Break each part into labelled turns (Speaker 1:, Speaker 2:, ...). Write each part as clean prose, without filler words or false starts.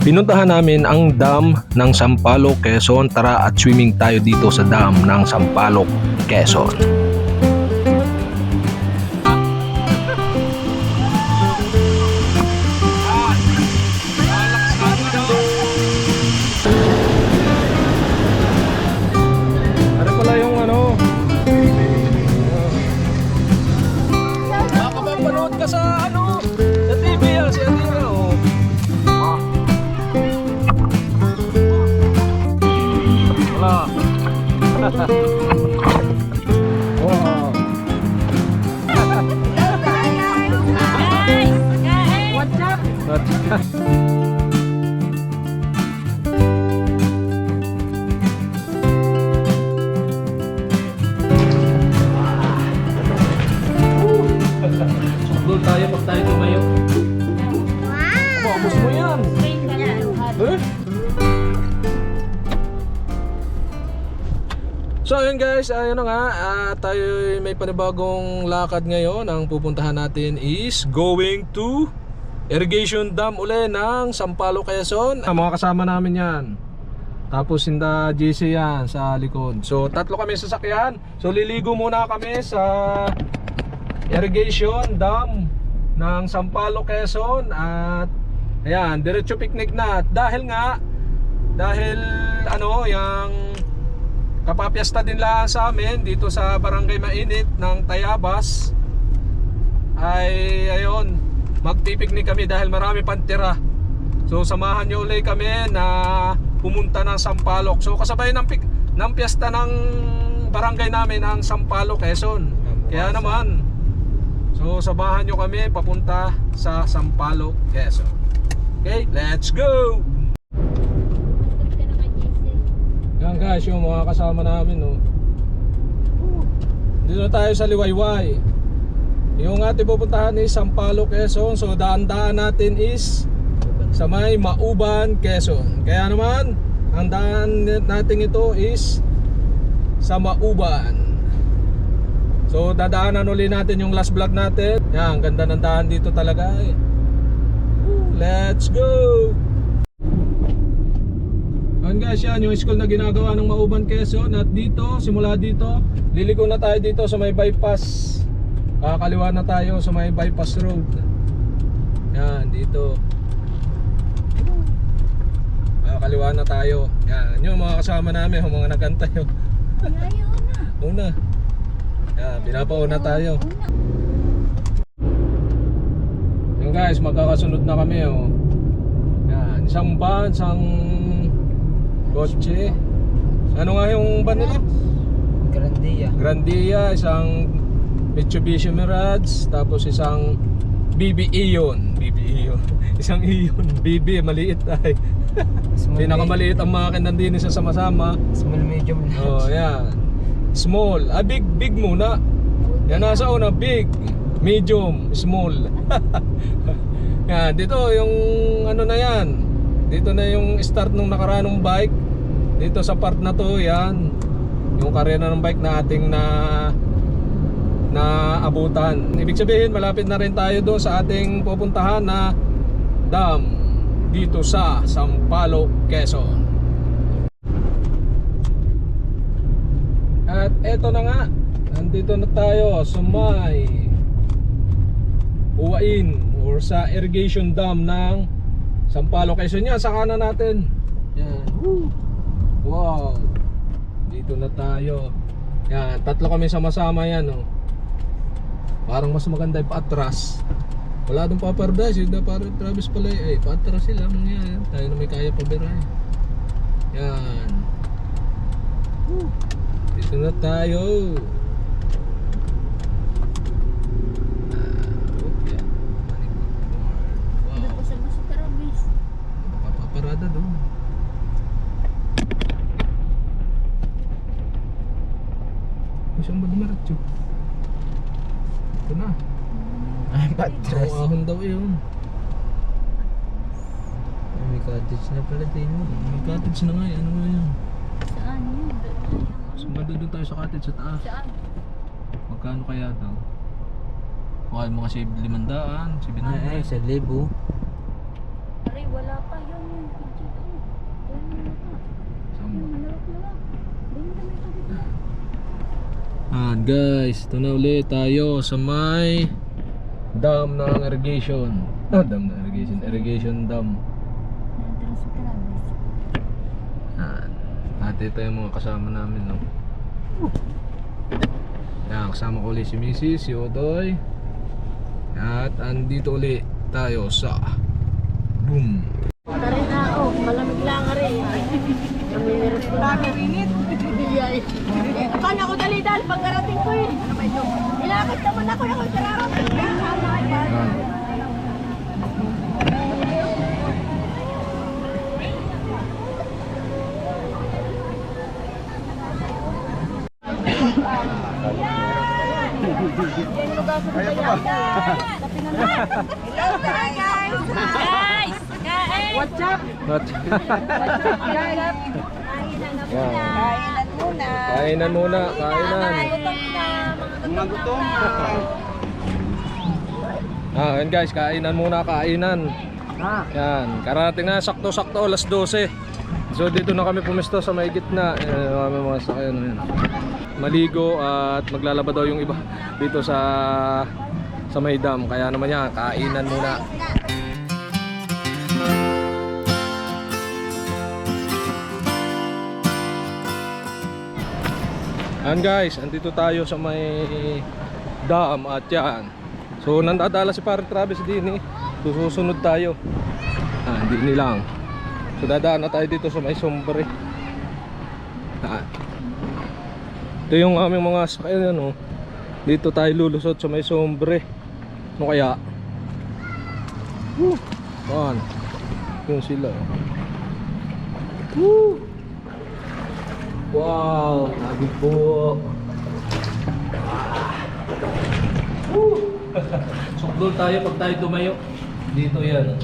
Speaker 1: Pinuntahan namin ang dam ng Sampaloc, Quezon. Tara at swimming tayo dito sa dam ng Sampaloc, Quezon. Ano pala yung ano? Makakapapanood ka sa ano? Sa TV yan, si Atira, oh. Wala. Wow. What's up? Doon tayo pag tayo tumayo. Wow! Abos mo yan. Eh? So ayun guys, ayun na nga, tayo may panibagong lakad ngayon. Ang pupuntahan natin is going to irrigation dam uli ng Sampaloc, Quezon. Mga kasama namin yan. Tapos sinda JC yan sa likod. So tatlo kami sasakyan. So liligo muna kami sa irrigation dam ng Sampaloc, Quezon. At ayan, diretso picnic na. Dahil ano, yung kapapiesta din lang sa amin dito sa Barangay Mainit ng Tayabas, ay ayun, magpipiknik kami dahil marami pang tira. So samahan nyo ulit kami na pumunta ng Sampaloc. So kasabay ng piyesta ng barangay namin ang Sampaloc, Quezon. Kaya naman, so samahan nyo kami papunta sa Sampaloc, Quezon. Okay, let's go! Yan guys, yung mga kasama namin, no. Dito na tayo sa Liwayway. Yung ating pupuntahan is Sampaloc, Quezon. So daan-daan natin is sa may Mauban, Quezon. Kaya naman, ang daan natin ito is sa Mauban. So dadaanan ulit natin yung last vlog natin. Yan, ganda ng daan dito talaga, eh. Let's go! Ayan guys, yan yung school na ginagawa ng Mauban, Quezon. At dito, simula dito, liliko na tayo dito sa may bypass. Kakaliwa na tayo sa may bypass road. Yan, dito. Kakaliwa na tayo. Yan, yung mga kasama namin, yung mga nagantay. Una. Yan, pinapauna tayo. Yan guys, magkakasunod na kami, oh. Yan, isang van, isang kotse. Ano nga yung van nila? Grandia, isang Mitsubishi Mirage, tapos isang BB Eon. Isang Eon, BB, maliit ay. Pinakamaliit ang makina din isa sama-sama.
Speaker 2: Small, medium, large.
Speaker 1: Oh, yan. Small, big muna. Yan nasa una, big, medium, small. Yan, dito yung ano na yan. Dito na yung start nung nakaranong bike. Dito sa part na to, yan. Yung karera ng bike na ating na abutan. Ibig sabihin, malapit na rin tayo doon sa ating pupuntahan na dam dito sa Sampaloc, Quezon. At eto na nga, nandito na tayo sa may uwain or sa irrigation dam ng Sampaloc, Quezon. Yan, sa kanan natin. Yan. Woo! Wow, dito na tayo. Yan, tatlo kami sama-sama yan, oh. Parang mas maganda yung paatras. Wala doon papardas, yung parang Travis pala, eh, paatras sila. Yan, tayo na may kaya pabiray. Yan. Woo. Dito na tayo. Okay. Wow. Paparada doon. Saan ba dumaratso? Ito na.
Speaker 2: Ay, patras.
Speaker 1: Ahon daw yun.
Speaker 2: May cottage na pala din.
Speaker 1: May cottage na nga eh. Ano nga yun?
Speaker 3: Saan yun?
Speaker 1: Sumado doon tayo sa cottage sa taas.
Speaker 3: Saan?
Speaker 1: Magkano kaya daw? Okay, mga 500, 700.
Speaker 2: Ay, 1,000.
Speaker 3: Aray, wala pa yun.
Speaker 1: Guys, ito na ulit tayo sa may dam ng irrigation. Dam ng irrigation dam. At ito yung mga kasama namin, no? Yan, kasama ko ulit si Mrs. si Odoy. At andito ulit tayo sa boom.
Speaker 3: Dari na ako, malamig lang nga rin. Namimiris ko na. Rinit. Kanya ko dali-dali pagkarating ko eh. Ano ba ito? Ilakit naman ako yung kararating.
Speaker 1: Yan.
Speaker 3: Guys! What's up?
Speaker 1: What?
Speaker 3: Kainan muna.
Speaker 1: Kainan muna, kainan.
Speaker 3: Mga gutom.
Speaker 1: Yan guys, kainan muna, kainan. Yan, karating na, sakto-sakto, alas 12. So dito na kami pumesto sa may gitna. Kami mga sakyan, yan. Maligo at maglalaba daw yung iba dito sa may dam. Kaya naman yan, kainan muna. Yan guys, andito tayo sa may dam at yan. So nandadala si Pare Travis din eh. Susunod tayo. Hindi lang. So dadaan na tayo dito sa may sombre. Ito yung aming mga sakyan, ano. Dito tayo lulusot sa may sombre. Ano kaya? Yan. Yun sila. Woo! Wow, lagi po. Sukdol tayo pag tayo tumayo. Dito yan.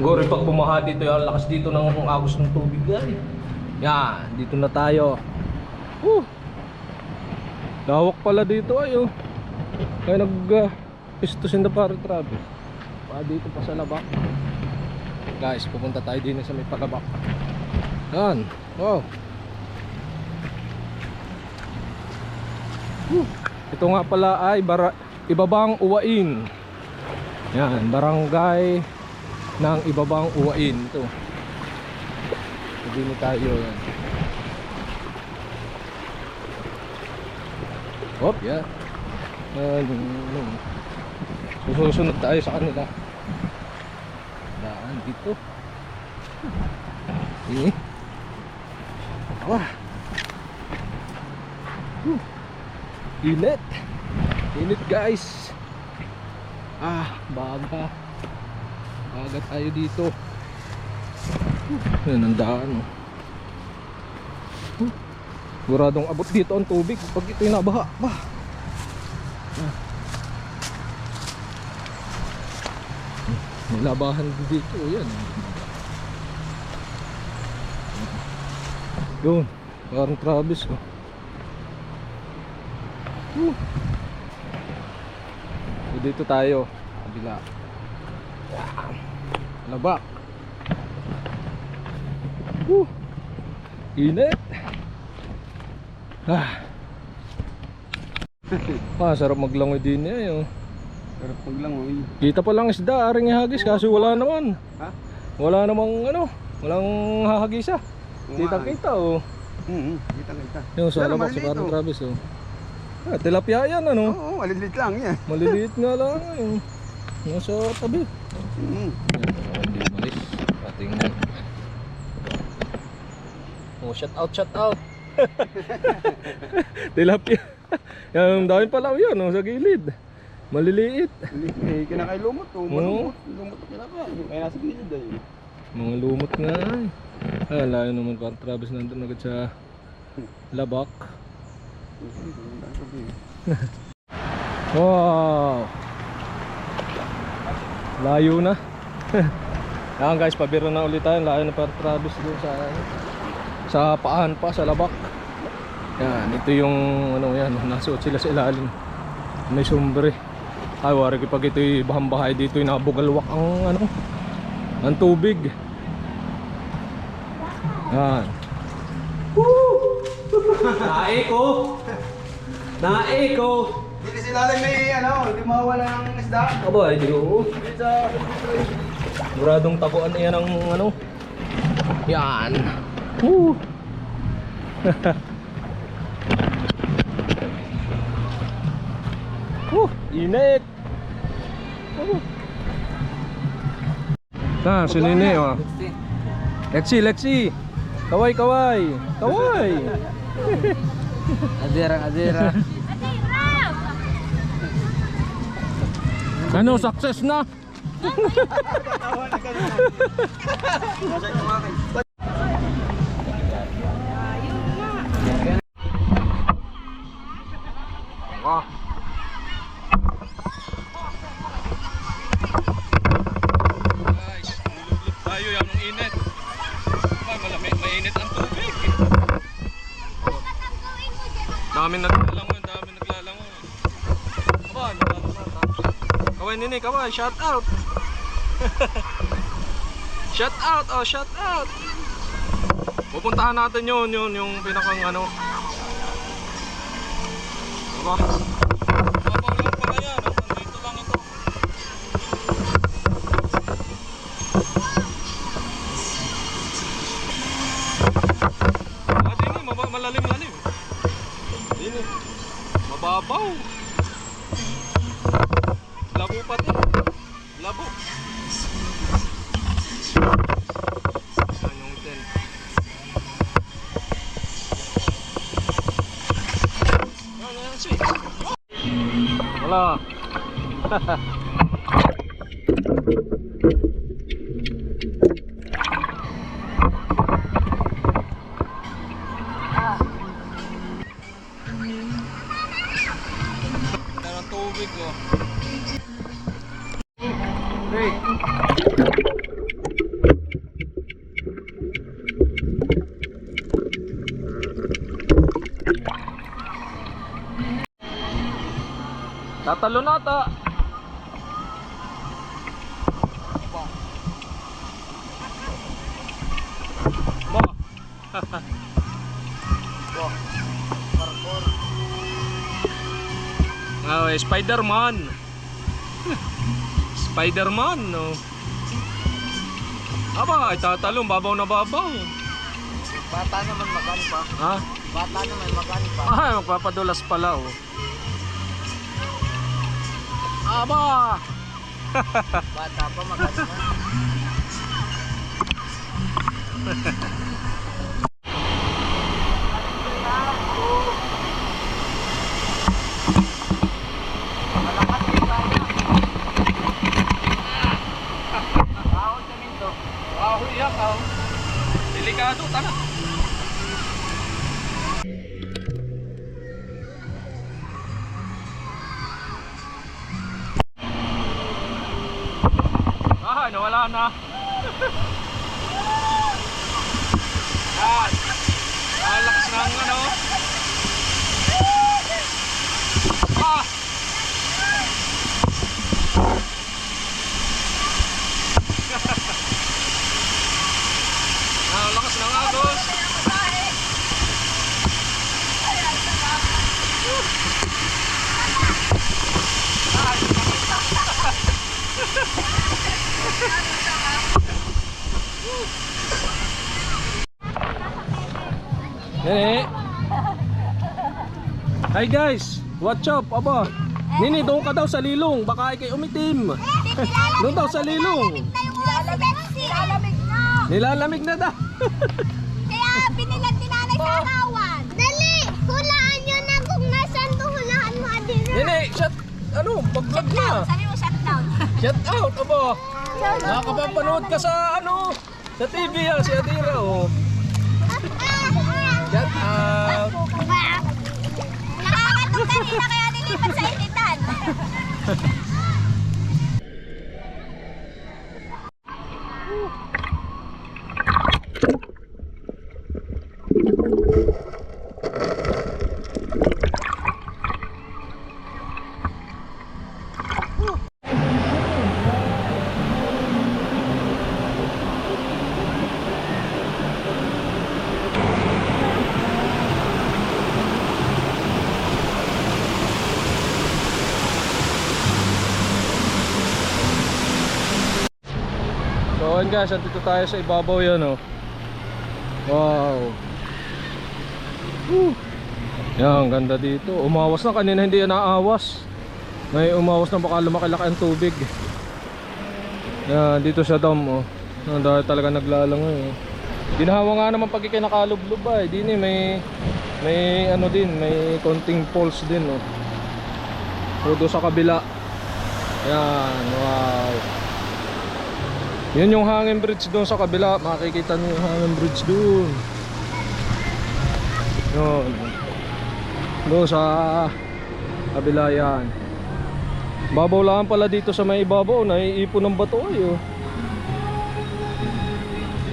Speaker 1: Gori pag bumaha dito yan, lakas dito ng agos ng tubig yan. Yan, dito na tayo. Lawak pala dito ay oh. Kaya pistusin na Pare Travis. Dito pa sa labak. Guys, pupunta tayo din sa may palabak. Yan, wow. Ito nga pala ay Ibabang Uwain. Yan, barangay ng Ibabang Uwain. Ito. Dito tayo yan. Hop, yan. Susunod tayo sa kanila. Daan dito. Ini. Wah. Init. Init guys. Baga. Baga tayo dito. Yan ang daan. Guradong abot dito ang tubig pag ito'y nabaha. May labahan dito. Yan. Yun. Parang Travis oh. So dito tayo kabila. Labak. Init. Sarap maglangoy din eh.
Speaker 2: Sarap maglangoy.
Speaker 1: Kita pa lang isda, aring ihagis kasi wala naman.
Speaker 2: Ha?
Speaker 1: Wala namang walang hahagisa. Kita oh.
Speaker 2: Kita.
Speaker 1: Yung sa labak sa Parang Travis oh. Tilapia yan ano?
Speaker 2: Oo, maliliit lang yan.
Speaker 1: Maliliit nga lang yung nasa tabi. Hindi guys, ating shout out. Tilapia. Yan dahil pala yan sa gilid. Maliliit.
Speaker 2: Kinakain lumot oh. Lumot kinakain. Kaya nasa gilid ay.
Speaker 1: Mga lumot nga ay. Layo naman Parang Travis nandun agad sa labak. Wow. Layo na. Yan guys, pabiro na ulit tayo. Layo na Parang Travis doon sa paan pa, sa labak. Yan, ito yung yan, nasuot sila sa ilalim. May sombre. Ay, wari kapag ito'y bahambahay dito, nabugalwak ang ang tubig. Yan. Woo! Naeko! Naeko!
Speaker 2: Hindi sila lang may hindi mawala ng isda.
Speaker 1: Aba, hindi ko.
Speaker 2: Hindi sa...
Speaker 1: Muradong takuan yan ng Yan. Woo! Init! Si Nini, oh. Lexi, Lexi! Kaway, kaway! Kaway!
Speaker 2: Adira.
Speaker 1: Ano, success na? Wah. Guys, lulublob tayo yan ng init. Malamig, mainit ang tubig. Daming naglalangon, daming naglalangon. Aba, kaway Nini, kaway, shout out. Shout out, oh, shout out. Pupuntahan natin yun, yung pinakang Aba. Babaw lang pala yan, nandito lang ito. Dini, malalim-lalim. Dini, mababaw. Labo pati. Labo. Yan yung ten. Yan, sweet. Wala. Meron tubig, oh. Hey. Tatalo nata. Ba. Oh, Spider-Man. Spider-Man, no. Aba, ay tatalong, babaw na babaw.
Speaker 2: Bata naman magan pa.
Speaker 1: Ha?
Speaker 2: Bata naman magan pa.
Speaker 1: Ah, magpapadulas pala, oh. Aba!
Speaker 2: Bata pa magan pa.
Speaker 1: Delikado, tala. Ah, nawala na. Yan. Lakas ng Ah! Lakas ng agos. Nini. Hi guys, what's up? Aba. Nini, doon ka daw sa lilong, baka ikay umitim. Doon daw sa lilong.
Speaker 3: Nilalamig na.
Speaker 1: Nilalamig na daw.
Speaker 3: Kaya pinilan ni nanay sa arawan. Dali! Hulaan nyo na kung nasan to. Hulaan mo, Adira.
Speaker 1: Nini, pag-vlog na.
Speaker 3: Sabi mo, shutdown.
Speaker 1: Shout out, aba. Nakakapapanood ka sa sa TV si Adira, oh. Shout out.
Speaker 3: Nakakatong kanina kaya nilipat sa initan.
Speaker 1: So ayun guys, dito tayo sa ibabaw yan oh. Wow. Yan, ganda dito. Umawas na, kanina hindi yan naawas. May umawas na, baka lumaki-laki ang tubig. Yan, dito sa dam oh. Dahil talaga naglalangoy oh. Ginahawa nga naman pag ikinakalublub ay. Dini may ano din, may konting falls din oh. Todo sa kabila. Yan, wow. Yun yung hanging bridge doon sa kabila. Makikita niyo yung hanging bridge doon. Yun. Doon sa kabila yan. Babaw lang pala dito sa may ibabaw. Naiipon ng bato ay oh.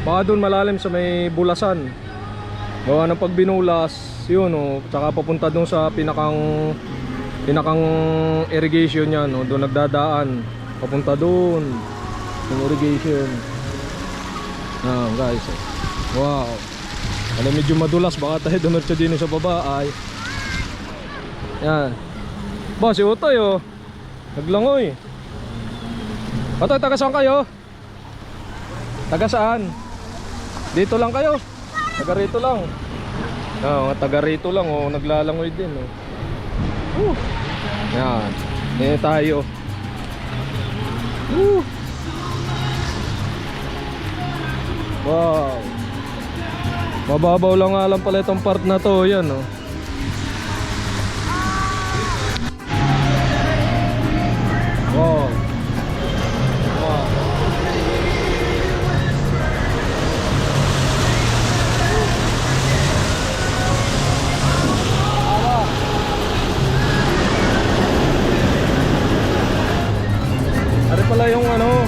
Speaker 1: Baka doon malalim sa may bulasan. Gawa ng pagbinulas. Yun oh. Tsaka papunta doon sa pinakang irrigation yan oh. Doon nagdadaan. Papunta doon yung irrigation. Guys oh. Wow. Ano medyo madulas, baka tayo dumirtso din sa baba ay. Yan. Ba si Utoy oh. Naglangoy. Utoy, taga saan kayo? Taga saan? Dito lang kayo? Taga rito lang. Taga rito lang oh. Naglalangoy din oh. Yan. Yan tayo. Wow. Mababaw lang nga lang pala itong part na to. Yan oh. Wow. Wow. Ari pala yung ano.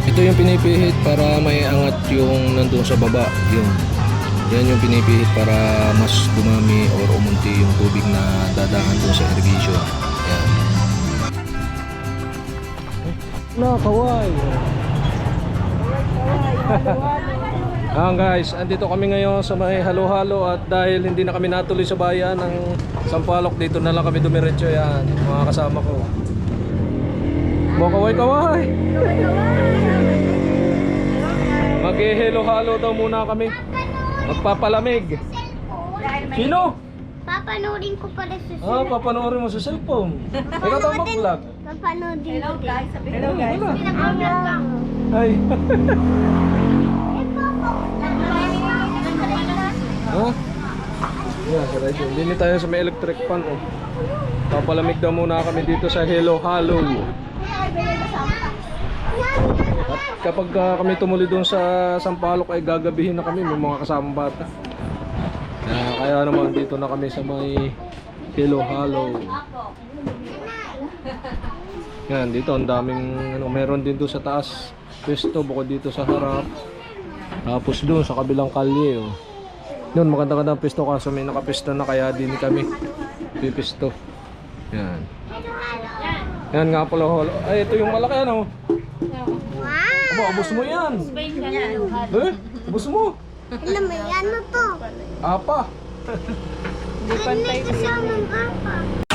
Speaker 1: Ito yung pinipihit para may angat yung nandun sa baba. Yan yung pinipihit para mas dumami or umunti yung tubig na dadahan dun sa irrigation. Yan. Kaway. Guys, andito kami ngayon sa may halo-halo at dahil hindi na kami natuloy sa bayan ng Sampaloc, dito na lang kami dumiretso. Yan, mga kasama ko. Kaway. Mag-helo-halo daw muna kami. Magpapalamig. Sino?
Speaker 3: Papanoodin ko pala sa cellphone.
Speaker 1: Papanoorin mo sa cellphone. Ikaw daw mag-vlog.
Speaker 3: Papanoodin ko.
Speaker 4: Hello guys, sabi hello guys.
Speaker 3: Pinag-vlog lang.
Speaker 1: Ay. Yeah, hindi tayo sa may electric fan oh. Papalamig daw muna kami dito sa helo-halo. At kapag kami tumuli doon sa Sampaloc ay gagabihin na kami, may mga kasamang bata. Kaya naman dito na kami sa may helo-halo. Yan, dito ang daming meron din doon sa taas pwesto bukod dito sa harap. Tapos doon sa kabilang kalye oh. Doon maganda-ganda ang pwesto kaso may nakapisto na kaya din kami pipisto. Yan. Yan nga pala holo. Ay, ito yung malaki ano. Wow! Ubus mo yan. Ubus mo.
Speaker 3: Alam mo, ano to?
Speaker 1: Apa.
Speaker 4: Hindi pantay.
Speaker 3: Kasamang apa.